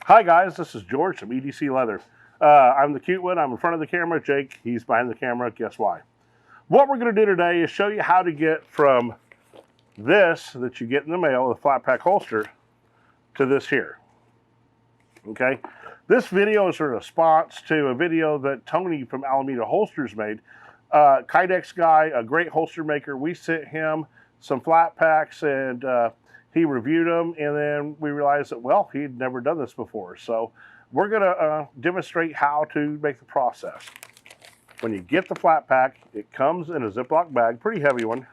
Hi guys, this is George from EDC Leather. I'm the cute one. I'm in front of the camera. Jake, he's behind the camera. Guess why? What we're going to do today is show you how to get from this that you get in the mail, the Flatpak holster, to this here. Okay? This video is a response to a video that Tony from Alameda Holsters made. Kydex guy, a great holster maker. We sent him some Flatpaks and he reviewed them, and then we realized that, well, he'd never done this before. So we're going to demonstrate how to make the process. When you get the Flatpak, it comes in a Ziploc bag, pretty heavy one.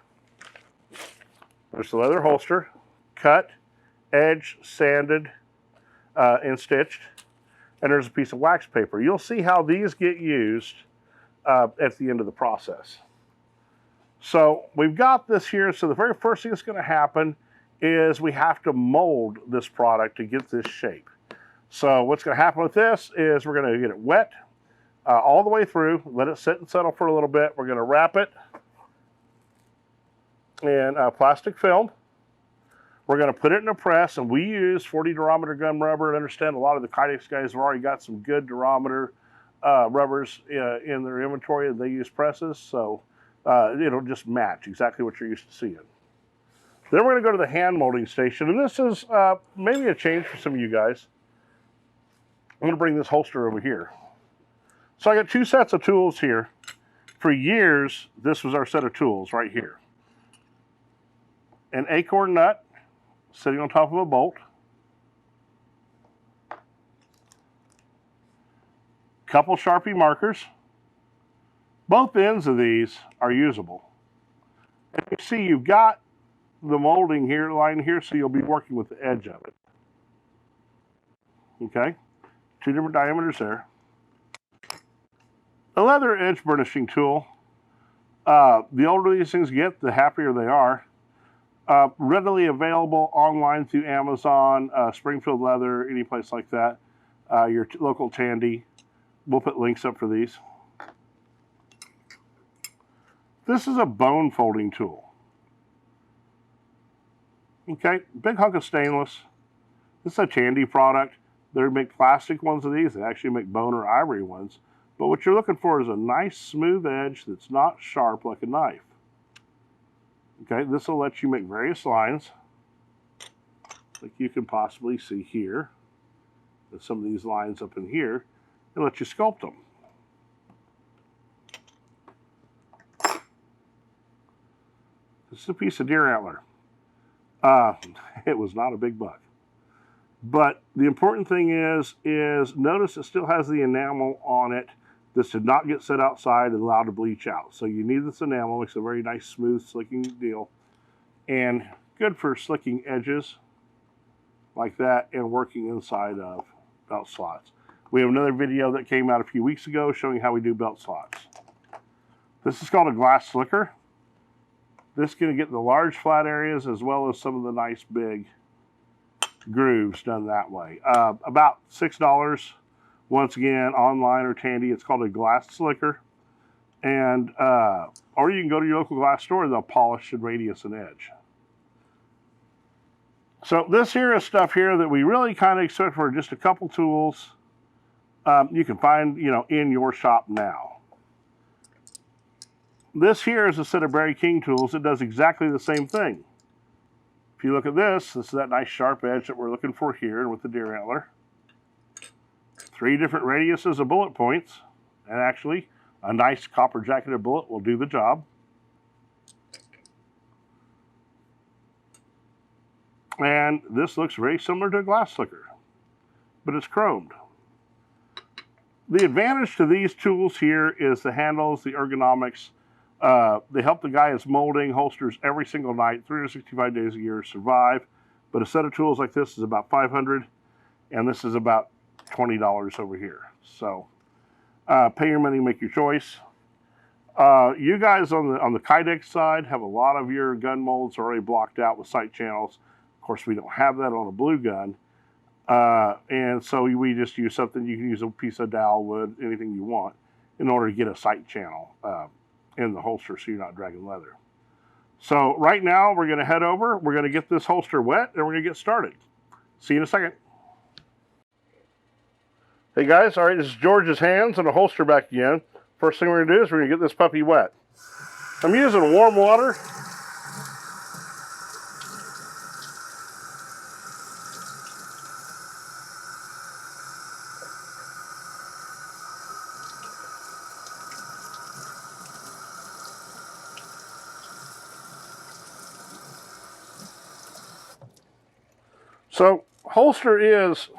There's the leather holster, cut, edged, sanded, and stitched. And there's a piece of wax paper. You'll see how these get used at the end of the process. So we've got this here. So the very first thing that's going to happen is we have to mold this product to get this shape. So what's going to happen with this is we're going to get it wet all the way through, let it sit and settle for a little bit. We're going to wrap it in plastic film. We're going to put it in a press, and we use 40 durometer gum rubber. And understand a lot of the Kydex guys have already got some good durometer rubbers in their inventory, and they use presses, so it'll just match exactly what you're used to seeing. Then we're going to go to the hand molding station, and this is maybe a change for some of you guys. I'm going to bring this holster over here. So I got two sets of tools here. For years, this was our set of tools right here. An acorn nut sitting on top of a bolt. Couple Sharpie markers. Both ends of these are usable. And you see you've got the molding here, line here, so you'll be working with the edge of it. Okay, two different diameters there. A leather edge burnishing tool. The older these things get, the happier they are. Readily available online through Amazon, Springfield Leather, any place like that. Your local Tandy. We'll put links up for these. This is a bone folding tool. Okay, big hunk of stainless. This is a Tandy product. They make plastic ones of these. They actually make bone or ivory ones. But what you're looking for is a nice smooth edge that's not sharp like a knife. Okay, this will let you make various lines, like you can possibly see here. There's some of these lines up in here, and let you sculpt them. This is a piece of deer antler. It was not a big buck. But the important thing is notice it still has the enamel on it. This did not get set outside and allowed to bleach out. So you need this enamel. It's a very nice, smooth, slicking deal. And good for slicking edges like that and working inside of belt slots. We have another video that came out a few weeks ago showing how we do belt slots. This is called a glass slicker. This is going to get the large flat areas as well as some of the nice big grooves done that way. About $6. Once again, online or Tandy. It's called a glass slicker. And or you can go to your local glass store. They'll polish and radius and edge. So this here is stuff here that we really kind of expect for just a couple tools. You can find, in your shop now. This here is a set of Barry King tools. It does exactly the same thing. If you look at this is that nice sharp edge that we're looking for here and with the deer antler. 3 different radiuses of bullet points, and actually a nice copper jacketed bullet will do the job. And this looks very similar to a glass slicker, but it's chromed. The advantage to these tools here is the handles, the ergonomics. They help the guy that's molding holsters every single night, 365 days a year, survive. But a set of tools like this is about $500, and this is about $20 over here. So pay your money, make your choice. You guys on the Kydex side have a lot of your gun molds already blocked out with sight channels. Of course, we don't have that on a blue gun. And so we just use something. You can use a piece of dowel wood, anything you want, in order to get a sight channel in the holster so you're not dragging leather. So right now we're going to head over. We're going to get this holster wet and we're going to get started. See you in a second. Hey guys, all right, this is George's hands and a holster back again. First thing we're gonna do is we're gonna get this puppy wet. I'm using warm water. So, holster is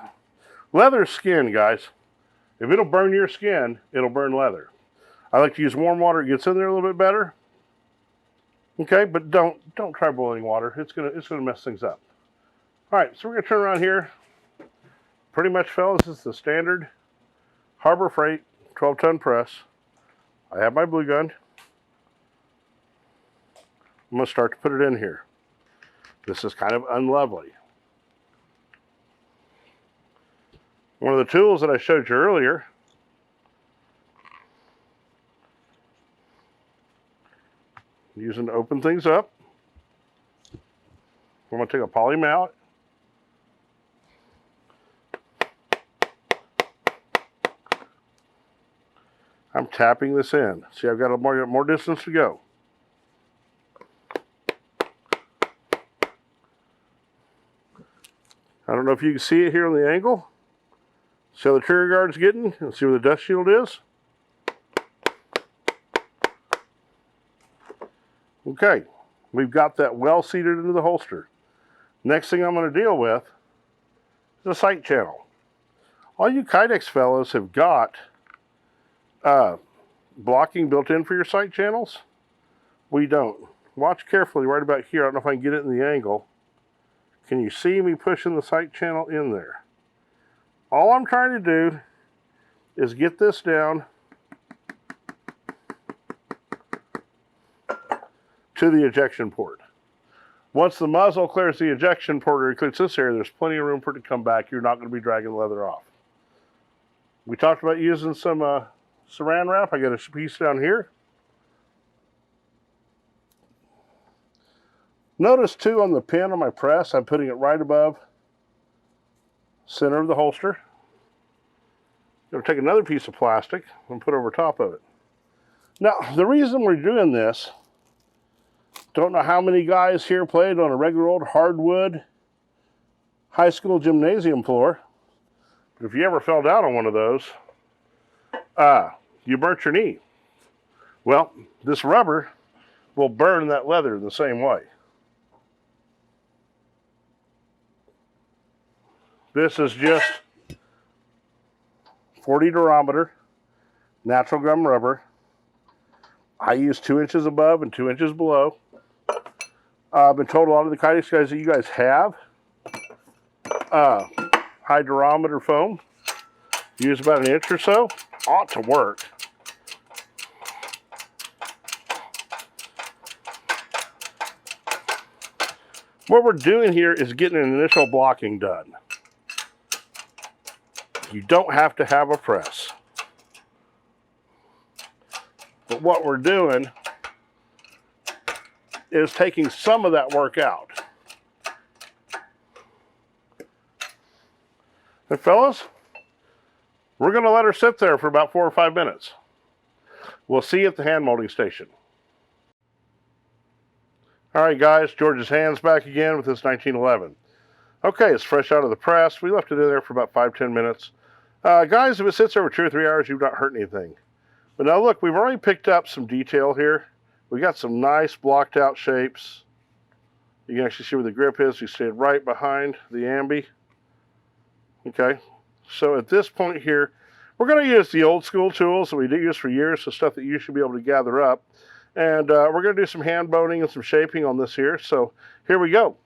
leather skin, guys. If it'll burn your skin, it'll burn leather. I like to use warm water. It gets in there a little bit better. Okay, but don't try boiling water. It's gonna mess things up. All right, so we're gonna turn around here. Pretty much, fellas, this is the standard Harbor Freight 12-ton press. I have my blue gun. I'm gonna start to put it in here. This is kind of unlovely. One of the tools that I showed you earlier using to open things up. I'm going to take a poly mallet. I'm tapping this in. See, I've got more distance to go. I don't know if you can see it here on the angle. See how the trigger guard's getting? And see where the dust shield is? Okay, we've got that well seated into the holster. Next thing I'm going to deal with is a sight channel. All you Kydex fellows have got blocking built in for your sight channels. We don't. Watch carefully right about here. I don't know if I can get it in the angle. Can you see me pushing the sight channel in there? All I'm trying to do is get this down to the ejection port. Once the muzzle clears the ejection port or clears this area, there's plenty of room for it to come back. You're not going to be dragging the leather off. We talked about using some saran wrap. I got a piece down here. Notice too on the pin on my press, I'm putting it right above center of the holster. I'm going to take another piece of plastic and put over top of it. Now, the reason we're doing this, don't know how many guys here played on a regular old hardwood high school gymnasium floor, but if you ever fell down on one of those, you burnt your knee. Well, this rubber will burn that leather the same way. This is just 40 durometer natural gum rubber. I use 2 inches above and 2 inches below. I've been told a lot of the Kydex guys that you guys have high durometer foam. Use about an inch or so. Ought to work. What we're doing here is getting an initial blocking done. You don't have to have a press. But what we're doing is taking some of that work out. And fellas, we're going to let her sit there for about 4 or 5 minutes. We'll see you at the hand molding station. All right, guys, George's hands back again with this 1911. Okay, it's fresh out of the press. We left it in there for about 5-10 minutes. Guys, if it sits there for 2 or 3 hours, you've not hurt anything. But now look, we've already picked up some detail here. We got some nice blocked out shapes. You can actually see where the grip is. We stayed right behind the ambi. Okay, so at this point here, we're going to use the old school tools that we did use for years, so stuff that you should be able to gather up. And we're going to do some hand boning and some shaping on this here. So here we go.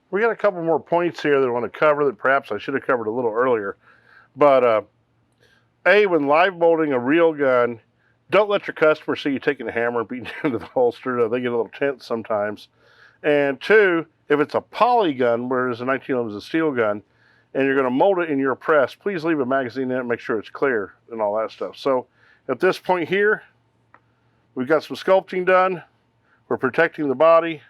We got a couple more points here that I want to cover that perhaps I should have covered a little earlier. But when live molding a real gun, Don't let your customer see you taking a hammer and beating into the holster. They get a little tense sometimes. And two, if it's a poly gun, whereas a 1911 is a steel gun, and you're going to mold it in your press, please leave a magazine in it and make sure it's clear and all that stuff. So at this point here, we've got some sculpting done. We're protecting the body.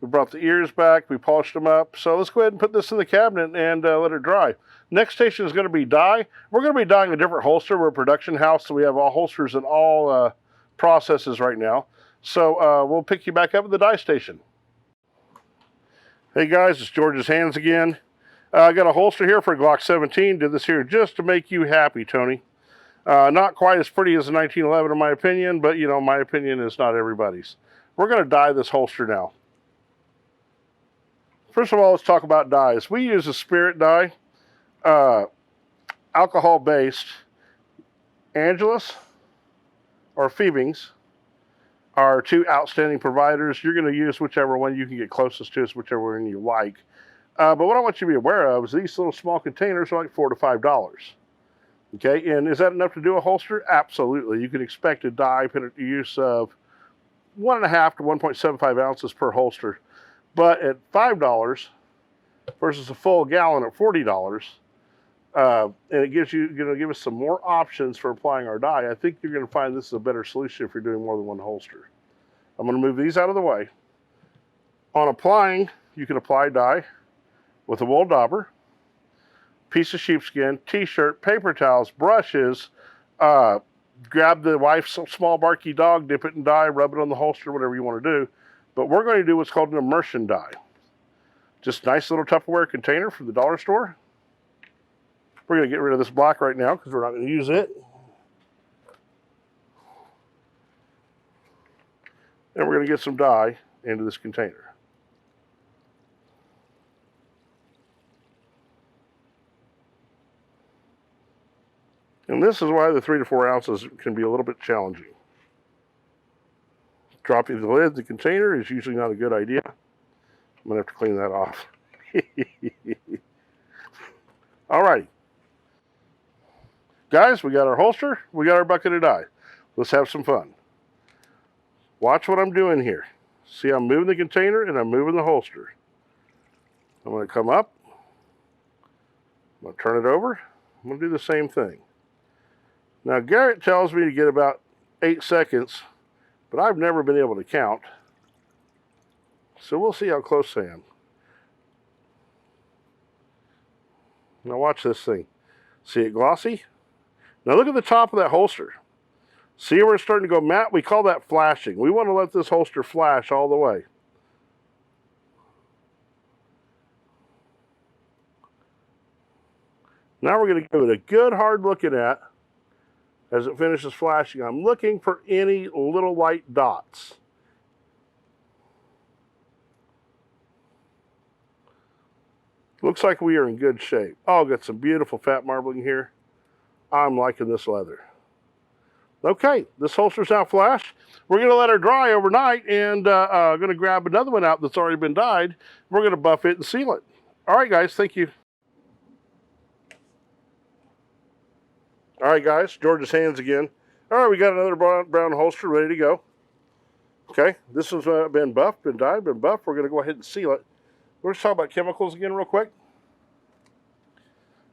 We brought the ears back. We polished them up. So let's go ahead and put this in the cabinet and let it dry. Next station is going to be dye. We're going to be dyeing a different holster. We're a production house, so we have all holsters and all processes right now. So we'll pick you back up at the dye station. Hey guys, it's George's Hands again. I got a holster here for a Glock 17. Did this here just to make you happy, Tony. Not quite as pretty as a 1911 in my opinion, but you know, my opinion is not everybody's. We're going to dye this holster now. First of all, let's talk about dyes. We use a spirit dye, alcohol-based. Angelus or Phoebings are two outstanding providers. You're going to use whichever one you can get closest to, whichever one you like. But what I want you to be aware of is these little small containers are like $4 to $5. Okay, and is that enough to do a holster? Absolutely. You can expect a dye use of 1.5 to 1.75 ounces per holster. But at $5 versus a full gallon at $40, and it gives you, give us some more options for applying our dye. I think you're going to find this is a better solution if you're doing more than one holster. I'm going to move these out of the way. On applying, you can apply dye with a wool dauber, piece of sheepskin, t-shirt, paper towels, brushes, grab the wife's small barky dog, dip it in dye, rub it on the holster, whatever you want to do. But we're going to do what's called an immersion dye. Just a nice little Tupperware container from the dollar store. We're going to get rid of this black right now because we're not going to use it. And we're going to get some dye into this container. And this is why the 3 to 4 ounces can be a little bit challenging. Dropping the lid of the container is usually not a good idea. I'm going to have to clean that off. All right. Guys, we got our holster. We got our bucket of dye. Let's have some fun. Watch what I'm doing here. See, I'm moving the container and I'm moving the holster. I'm going to come up. I'm going to turn it over. I'm going to do the same thing. Now, Garrett tells me to get about 8 seconds, but I've never been able to count. So we'll see how close I am. Now watch this thing. See it glossy? Now look at the top of that holster. See where it's starting to go matte? We call that flashing. We want to let this holster flash all the way. Now we're going to give it a good hard looking at as it finishes flashing. I'm looking for any little light dots. Looks like we are in good shape. Oh, got some beautiful fat marbling here. I'm liking this leather. Okay, this holster's now flashed. We're going to let her dry overnight and going to grab another one out that's already been dyed. We're going to buff it and seal it. All right, guys, thank you. All right, guys, George's Hands again. All right, we got another brown holster ready to go. Okay, this has been buffed, been dyed, been buffed. We're going to go ahead and seal it. We're just talking about chemicals again real quick.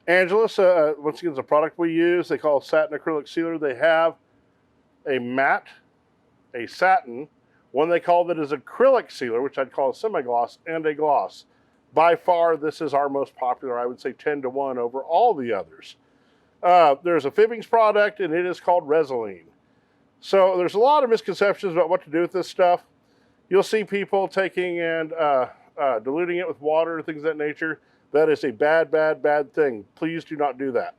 Angelus, once again, is a product we use. They call it satin acrylic sealer. They have a matte, a satin. One they call that is acrylic sealer, which I'd call a semi-gloss, and a gloss. By far, this is our most popular. I would say 10 to 1 over all the others. There's a Phoebings product, and it is called Resolene. So there's a lot of misconceptions about what to do with this stuff. You'll see people taking and diluting it with water, things of that nature. That is a bad, bad, bad thing. Please do not do that.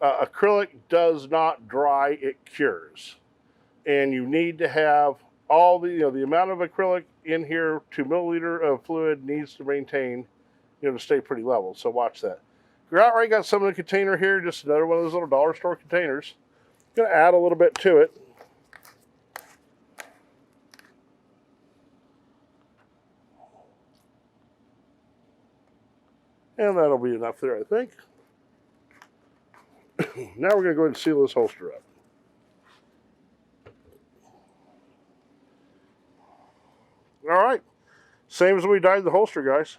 Acrylic does not dry, it cures. And you need to have all the, the amount of acrylic in here, 2 milliliter of fluid needs to maintain, to stay pretty level. So watch that. You're already got some in the container here, just another one of those little dollar store containers. I'm going to add a little bit to it. And that'll be enough there, I think. Now we're going to go ahead and seal this holster up. All right, same as we dyed the holster, guys.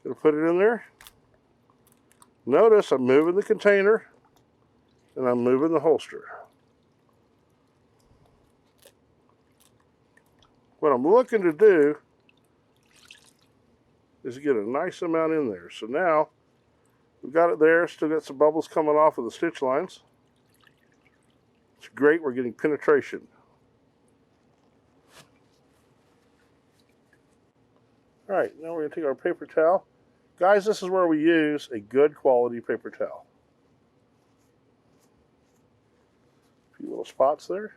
Gonna put it in there. Notice I'm moving the container and I'm moving the holster. What I'm looking to do is get a nice amount in there. So now we've got it there, still got some bubbles coming off of the stitch lines. It's great, we're getting penetration. All right, now we're gonna take our paper towel. Guys, this is where we use a good quality paper towel. A few little spots there.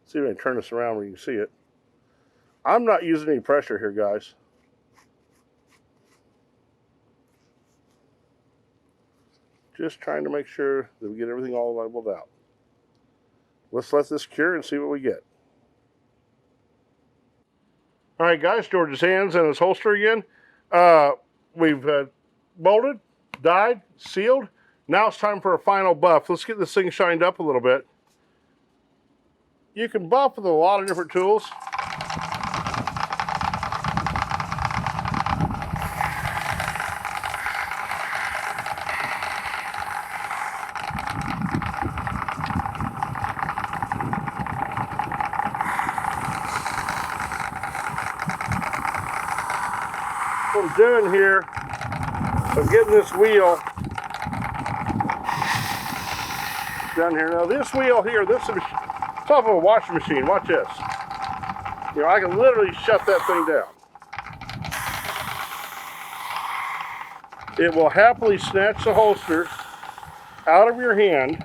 See if I can turn this around where you can see it. I'm not using any pressure here, guys. Just trying to make sure that we get everything all leveled out. Let's let this cure and see what we get. All right, guys, George's hands and his holster again. We've molded, dyed, sealed. Now it's time for a final buff. Let's get this thing shined up a little bit. You can buff with a lot of different tools. What I'm doing here, I'm getting this wheel down here. Now this wheel here, this is off of a washing machine. Watch this. You know, I can literally shut that thing down. It will happily snatch the holster out of your hand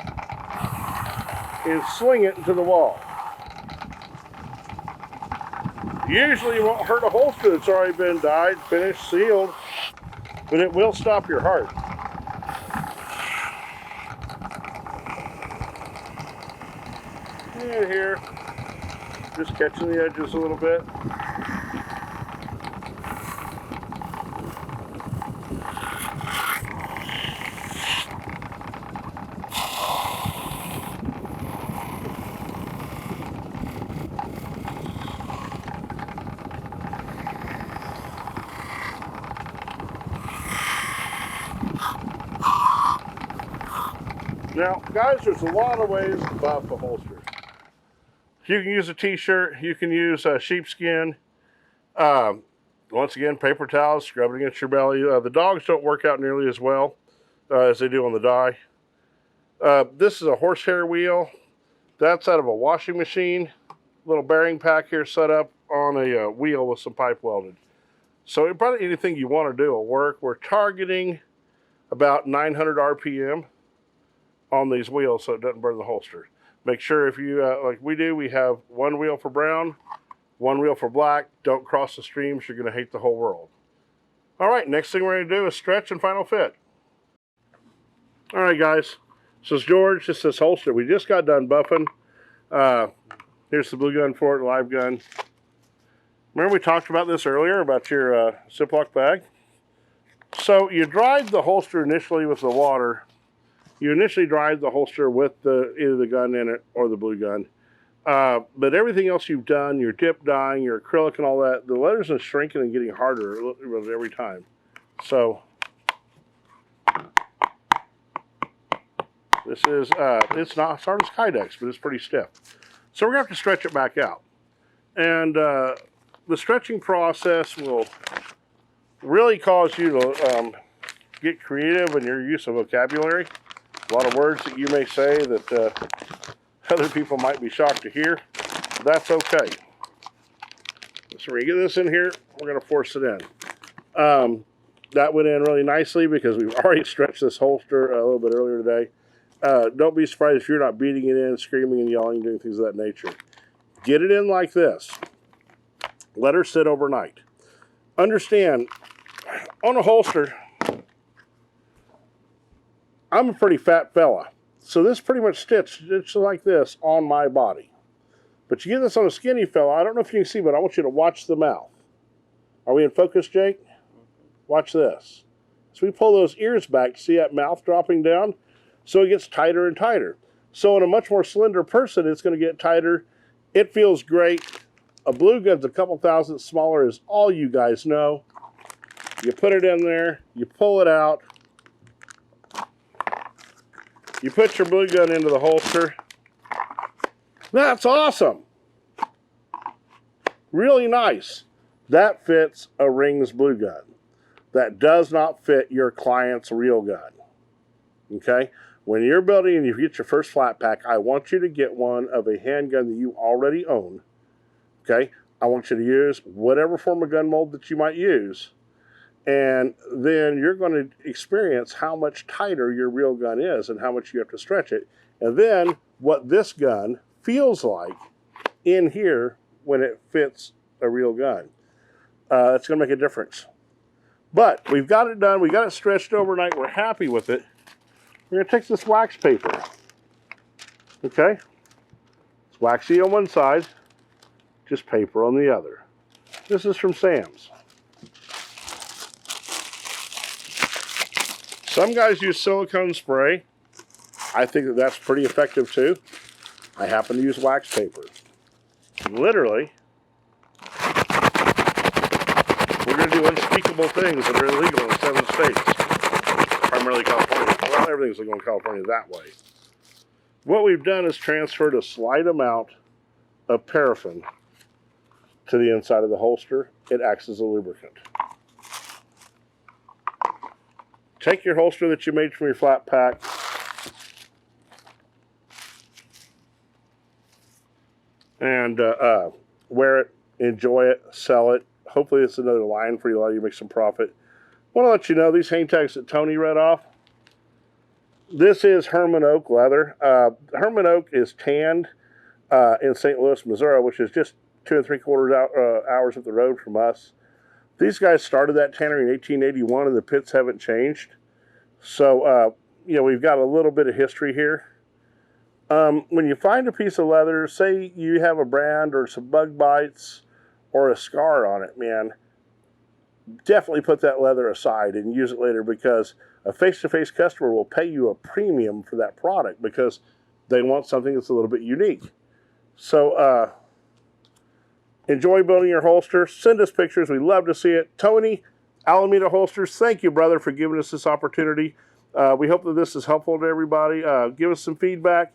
and sling it into the wall. Usually it won't hurt a holster that's already been dyed, finished, sealed, but it will stop your heart. And here, just catching the edges a little bit. Now, guys, there's a lot of ways to buff a holster. You can use a t-shirt, you can use sheepskin. Once again, paper towels, scrub it against your belly. The dogs don't work out nearly as well as they do on the dye. This is a horsehair wheel. That's out of a washing machine. Little bearing pack here set up on a wheel with some pipe welded. So probably anything you want to do will work. We're targeting about 900 RPM on these wheels so it doesn't burn the holster. Make sure if you, like we do, we have one wheel for brown, one wheel for black. Don't cross the streams, you're gonna hate the whole world. All right, next thing we're gonna do is stretch and final fit. All right, guys, so it's George, this is holster. We just got done buffing. Here's the blue gun for it, live gun. Remember we talked about this earlier, about your Ziploc bag? So you dried the holster initially with the water. You initially dried the holster with either the gun in it or the blue gun. But everything else you've done, your dip dyeing, your acrylic and all that, the letters are shrinking and getting harder every time. So this is, it's not as hard as Kydex, but it's pretty stiff. So we're gonna have to stretch it back out. And the stretching process will really cause you to get creative in your use of vocabulary. A lot of words that you may say that other people might be shocked to hear. That's okay. So we're gonna get this in here, we're gonna force it in. That went in really nicely because we've already stretched this holster a little bit earlier today. Don't be surprised if you're not beating it in, screaming and yelling, doing things of that nature. Get it in like this. Let her sit overnight. Understand, on a holster, I'm a pretty fat fella, so this pretty much stitched like this on my body. But you get this on a skinny fella, I don't know if you can see, but I want you to watch the mouth. Are we in focus, Jake? Watch this. So we pull those ears back, see that mouth dropping down? So it gets tighter and tighter. So in a much more slender person, it's going to get tighter. It feels great. A blue gun's a couple thousandths smaller, as all you guys know. You put it in there, you pull it out, you put your blue gun into the holster. That's awesome. Really nice. That fits a Rings blue gun. That does not fit your client's real gun. Okay? When you're building and you get your first Flatpak, I want you to get one of a handgun that you already own. Okay? I want you to use whatever form of gun mold that you might use. And then you're going to experience how much tighter your real gun is and how much you have to stretch it. And then what this gun feels like in here when it fits a real gun. It's going to make a difference. But we've got it done. We got it stretched overnight. We're happy with it. We're going to take this wax paper. Okay? It's waxy on one side, just paper on the other. This is from Sam's. Some guys use silicone spray. I think that that's pretty effective too. I happen to use wax paper. Literally, we're going to do unspeakable things that are illegal in 7 states. Primarily California. Well, everything's legal in California that way. What we've done is transferred a slight amount of paraffin to the inside of the holster. It acts as a lubricant. Take your holster that you made from your Flatpak, and wear it, enjoy it, sell it. Hopefully it's another line for you, allow you to make some profit. I want to let you know, these hang tags that Tony read off, this is Herman Oak leather. Herman Oak is tanned in St. Louis, Missouri, which is just 2 3/4 hours up the road from us. These guys started that tannery in 1881, and the pits haven't changed. So, you know, we've got a little bit of history here. When you find a piece of leather, say you have a brand or some bug bites or a scar on it, man, definitely put that leather aside and use it later, because a face-to-face customer will pay you a premium for that product because they want something that's a little bit unique. So, enjoy building your holster. Send us pictures. We love to see it. Tony, Alameda Holsters, thank you, brother, for giving us this opportunity. We hope that this is helpful to everybody. Give us some feedback.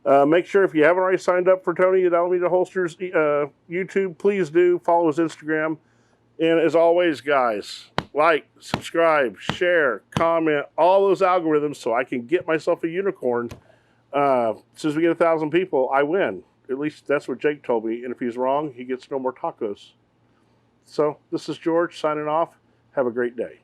Make sure, if you haven't already signed up for Tony at Alameda Holsters YouTube, please do. Follow his Instagram. And as always, guys, like, subscribe, share, comment, all those algorithms so I can get myself a unicorn. As soon as we get 1,000 people, I win. At least that's what Jake told me. And if he's wrong, he gets no more tacos. So this is George signing off. Have a great day.